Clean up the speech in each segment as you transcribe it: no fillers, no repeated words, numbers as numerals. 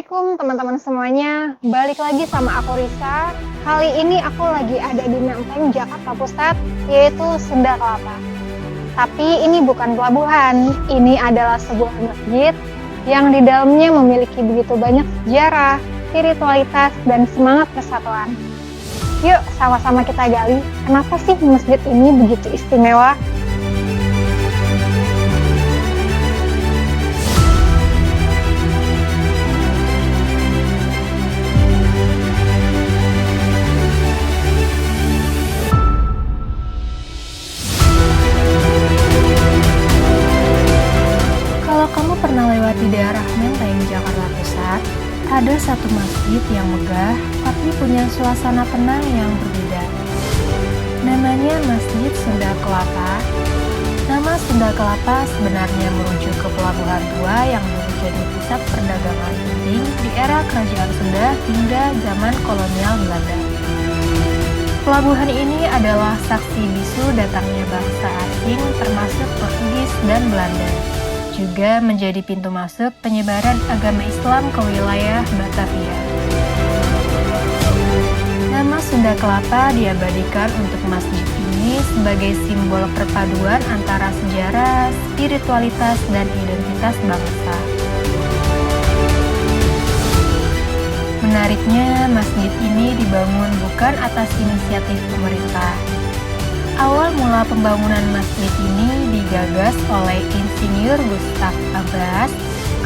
Assalamualaikum teman-teman semuanya. Balik lagi sama aku Risa. Kali ini aku lagi ada di Menteng, Jakarta Pusat, yaitu Sunda Kelapa. Tapi ini bukan pelabuhan, ini adalah sebuah masjid yang di dalamnya memiliki begitu banyak sejarah, spiritualitas, dan semangat persatuan. Yuk sama-sama kita gali, kenapa sih masjid ini begitu istimewa? Kalau kamu pernah lewat di daerah Menteng, Jakarta Pusat, ada satu masjid yang megah tapi punya suasana tenang yang berbeda. Namanya Masjid Sunda Kelapa. Nama Sunda Kelapa sebenarnya merujuk ke pelabuhan tua yang dulu jadi pusat perdagangan penting di era Kerajaan Sunda hingga zaman kolonial Belanda. Pelabuhan ini adalah saksi bisu datangnya bangsa asing termasuk Portugis dan Belanda. Juga menjadi pintu masuk penyebaran agama Islam ke wilayah Batavia. Nama Sunda Kelapa diabadikan untuk masjid ini sebagai simbol perpaduan antara sejarah, spiritualitas, dan identitas bangsa. Menariknya, masjid ini dibangun bukan atas inisiatif pemerintah. Awal mula pembangunan masjid ini digagas oleh Insinyur Gustav Abbas,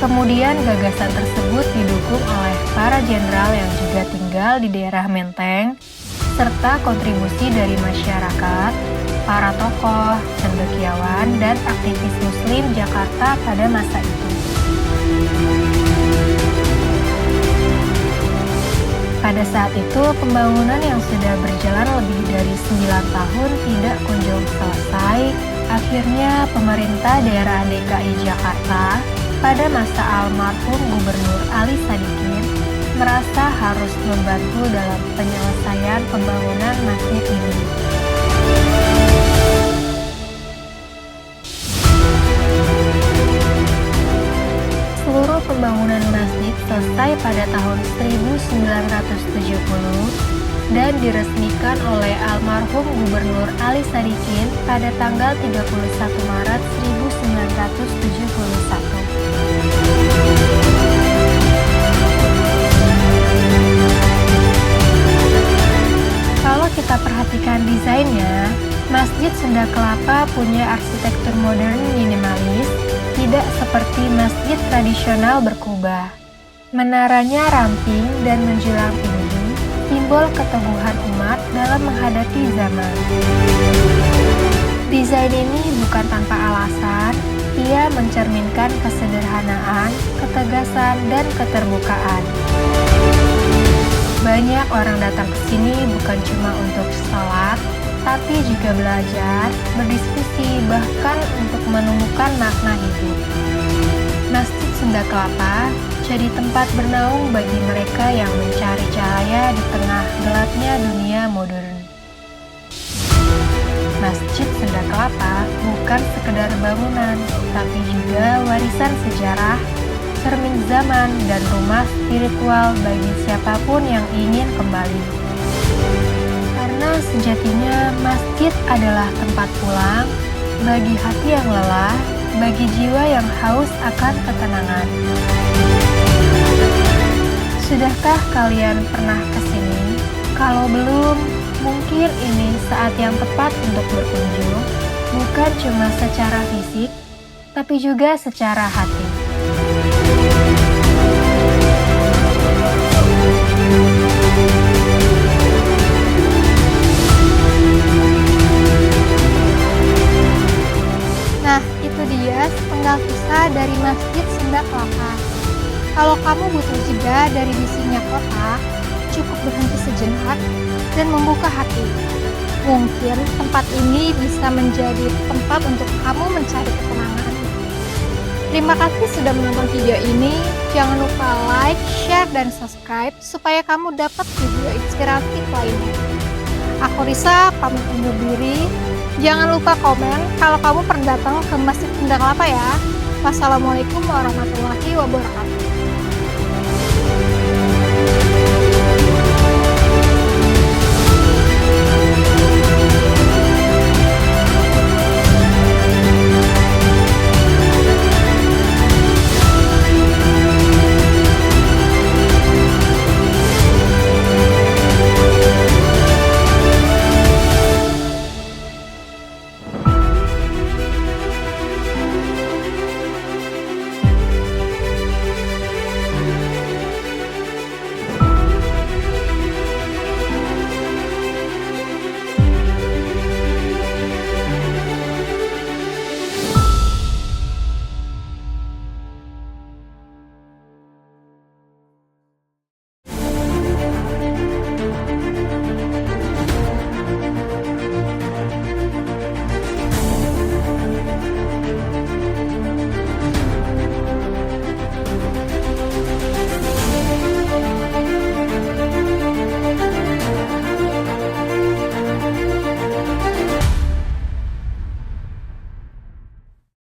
kemudian gagasan tersebut didukung oleh para jenderal yang juga tinggal di daerah Menteng, serta kontribusi dari masyarakat, para tokoh, cendekiawan, dan aktivis Muslim Jakarta pada masa itu. Pada saat itu, pembangunan yang sudah berjalan lebih dari 9 tahun tidak kunjung selesai. Akhirnya, pemerintah daerah DKI Jakarta pada masa almarhum Gubernur Ali Sadikin merasa harus membantu dalam penyelesaian pembangunan masjid ini. Seluruh pembangunan masjid selesai pada tahun 1970 dan diresmikan oleh almarhum Gubernur Ali Sadikin pada tanggal 31 Maret 1971. Kalau kita perhatikan desainnya, Masjid Sunda Kelapa punya arsitektur modern minimalis, tidak seperti masjid tradisional berkubah. Menaranya ramping dan menjulang tinggi, simbol keteguhan umat dalam menghadapi zaman. Desain ini bukan tanpa alasan, ia mencerminkan kesederhanaan, ketegasan, dan keterbukaan. Banyak orang datang ke sini bukan cuma untuk sholat, tapi juga belajar, berdiskusi, bahkan untuk menemukan makna hidup. Masjid Sunda Kelapa jadi tempat bernaung bagi mereka yang mencari cahaya di tengah gelapnya dunia modern. Masjid Sunda Kelapa bukan sekedar bangunan, tapi juga warisan sejarah, cermin zaman, dan rumah spiritual bagi siapapun yang ingin kembali. Karena sejatinya masjid adalah tempat pulang bagi hati yang lelah, bagi jiwa yang haus akan ketenangan. Sudahkah kalian pernah ke sini? Kalau belum, mungkin ini saat yang tepat untuk berkunjung, bukan cuma secara fisik, tapi juga secara hati. Nah, itu dia sepenggal kisah dari Masjid Sunda Kelapa. Kalau kamu butuh jeda dari bisinya kota, cukup berhenti sejenak dan membuka hati. Mungkin tempat ini bisa menjadi tempat untuk kamu mencari ketenangan. Terima kasih sudah menonton video ini. Jangan lupa like, share, dan subscribe supaya kamu dapat video inspiratif lainnya. Aku Risa, pamit undur diri. Jangan lupa komen kalau kamu pernah datang ke Masjid Sunda Kelapa ya. Wassalamualaikum warahmatullahi wabarakatuh.